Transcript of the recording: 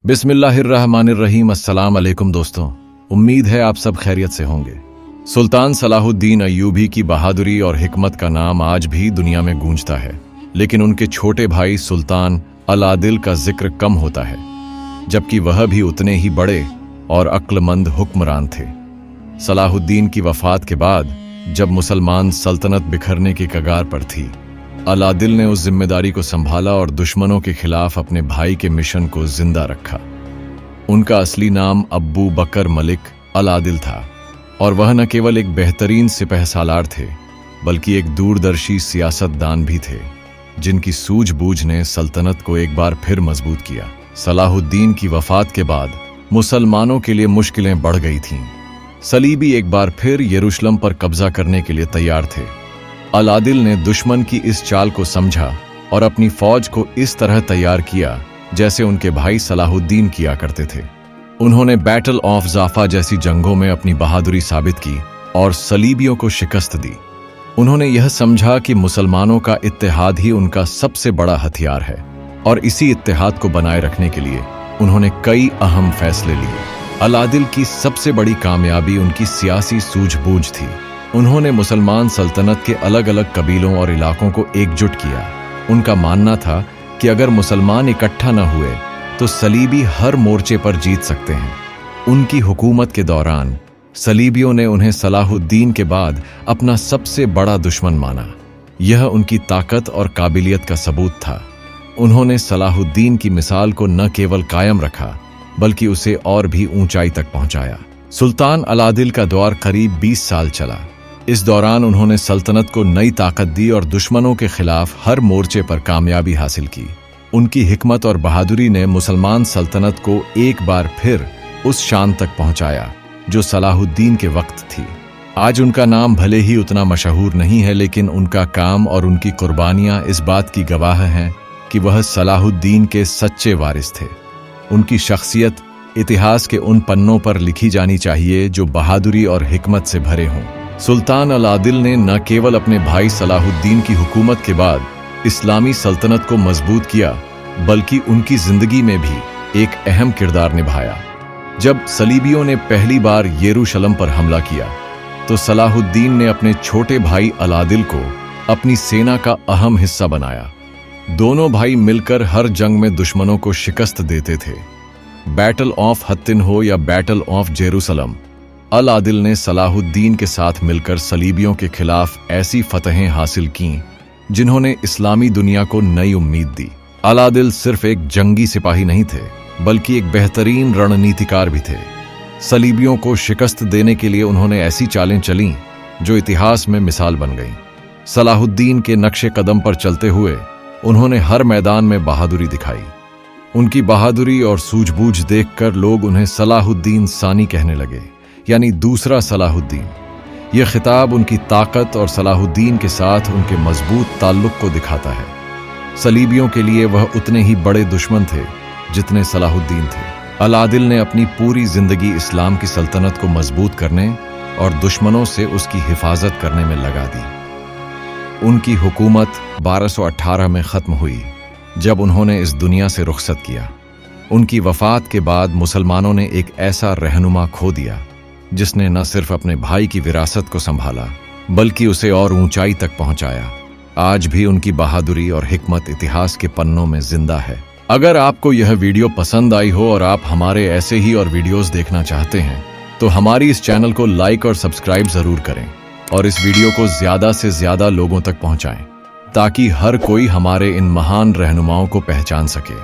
बिस्मिल्लाहिर्रहमानिर्रहीम। अस्सलाम अलैकुम दोस्तों, उम्मीद है आप सब खैरियत से होंगे। सुल्तान सलाहुद्दीन अय्यूबी की बहादुरी और हिकमत का नाम आज भी दुनिया में गूंजता है, लेकिन उनके छोटे भाई सुल्तान अलादिल का जिक्र कम होता है, जबकि वह भी उतने ही बड़े और अक्लमंद हुक्मरान थे। सलाहुद्दीन की वफात के बाद जब मुसलमान सल्तनत बिखरने की कगार पर थी, अलादिल ने उस जिम्मेदारी को संभाला और दुश्मनों के खिलाफ अपने भाई के मिशन को जिंदा रखा। उनका असली नाम अब्बू बकर मलिक अलादिल था और वह न केवल एक बेहतरीन सिपहसालार थे, बल्कि एक दूरदर्शी सियासतदान भी थे, जिनकी सूझबूझ ने सल्तनत को एक बार फिर मजबूत किया। सलाहुद्दीन की वफात के बाद मुसलमानों के लिए मुश्किलें बढ़ गई थीं। सलीबी एक बार फिर यरूशलेम पर कब्जा करने के लिए तैयार थे। अलादिल ने दुश्मन की इस चाल को समझा और अपनी फौज को इस तरह तैयार किया जैसे उनके भाई सलाहुद्दीन किया करते थे। उन्होंने बैटल ऑफ जाफा जैसी जंगों में अपनी बहादुरी साबित की और सलीबियों को शिकस्त दी। उन्होंने यह समझा कि मुसलमानों का इत्तेहाद ही उनका सबसे बड़ा हथियार है और इसी इत्तेहाद को बनाए रखने के लिए उन्होंने कई अहम फैसले लिए। अलादिल की सबसे बड़ी कामयाबी उनकी सियासी सूझबूझ थी। उन्होंने मुसलमान सल्तनत के अलग अलग कबीलों और इलाकों को एकजुट किया। उनका मानना था कि अगर मुसलमान इकट्ठा न हुए तो सलीबी हर मोर्चे पर जीत सकते हैं। उनकी हुकूमत के दौरान सलीबियों ने उन्हें सलाहुद्दीन के बाद अपना सबसे बड़ा दुश्मन माना। यह उनकी ताकत और काबिलियत का सबूत था। उन्होंने सलाहुद्दीन की मिसाल को न केवल कायम रखा, बल्कि उसे और भी ऊंचाई तक पहुंचाया। सुल्तान अलादिल का दौर करीब 20 साल चला। इस दौरान उन्होंने सल्तनत को नई ताकत दी और दुश्मनों के खिलाफ हर मोर्चे पर कामयाबी हासिल की। उनकी हिकमत और बहादुरी ने मुसलमान सल्तनत को एक बार फिर उस शान तक पहुंचाया जो सलाहुद्दीन के वक्त थी। आज उनका नाम भले ही उतना मशहूर नहीं है, लेकिन उनका काम और उनकी कुर्बानियां इस बात की गवाह हैं कि वह सलाहुद्दीन के सच्चे वारिस थे। उनकी शख्सियत इतिहास के उन पन्नों पर लिखी जानी चाहिए जो बहादुरी और हिकमत से भरे हों। सुल्तान अलादिल ने न केवल अपने भाई सलाहुद्दीन की हुकूमत के बाद इस्लामी सल्तनत को मजबूत किया, बल्कि उनकी जिंदगी में भी एक अहम किरदार निभाया। जब सलीबियों ने पहली बार यरूशलेम पर हमला किया तो सलाहुद्दीन ने अपने छोटे भाई अलादिल को अपनी सेना का अहम हिस्सा बनाया। दोनों भाई मिलकर हर जंग में दुश्मनों को शिकस्त देते थे। बैटल ऑफ हत्तिन हो या बैटल ऑफ जेरूसलम, अलादिल ने सलाहुद्दीन के साथ मिलकर सलीबियों के खिलाफ ऐसी फतहें हासिल कीं जिन्होंने इस्लामी दुनिया को नई उम्मीद दी। अलादिल सिर्फ एक जंगी सिपाही नहीं थे, बल्कि एक बेहतरीन रणनीतिकार भी थे। सलीबियों को शिकस्त देने के लिए उन्होंने ऐसी चालें चलीं जो इतिहास में मिसाल बन गईं। सलाहुद्दीन के नक्शे कदम पर चलते हुए उन्होंने हर मैदान में बहादुरी दिखाई। उनकी बहादुरी और सूझबूझ देखकर लोग उन्हें सलाहुद्दीन सानी कहने लगे, यानी दूसरा सलाहुद्दीन। यह खिताब उनकी ताकत और सलाहुद्दीन के साथ उनके मजबूत ताल्लुक को दिखाता है। सलीबियों के लिए वह उतने ही बड़े दुश्मन थे जितने सलाहुद्दीन थे। अलादिल ने अपनी पूरी जिंदगी इस्लाम की सल्तनत को मजबूत करने और दुश्मनों से उसकी हिफाजत करने में लगा दी। उनकी हुकूमत 1218 में ख़त्म हुई जब उन्होंने इस दुनिया से रुखसत किया। उनकी वफ़ात के बाद मुसलमानों ने एक ऐसा रहनुमा खो दिया जिसने न सिर्फ अपने भाई की विरासत को संभाला, बल्कि उसे और ऊंचाई तक पहुंचाया। आज भी उनकी बहादुरी और हिकमत इतिहास के पन्नों में जिंदा है। अगर आपको यह वीडियो पसंद आई हो और आप हमारे ऐसे ही और वीडियोस देखना चाहते हैं तो हमारी इस चैनल को लाइक और सब्सक्राइब जरूर करें और इस वीडियो को ज्यादा से ज्यादा लोगों तक पहुंचाएं ताकि हर कोई हमारे इन महान रहनुमाओं को पहचान सके।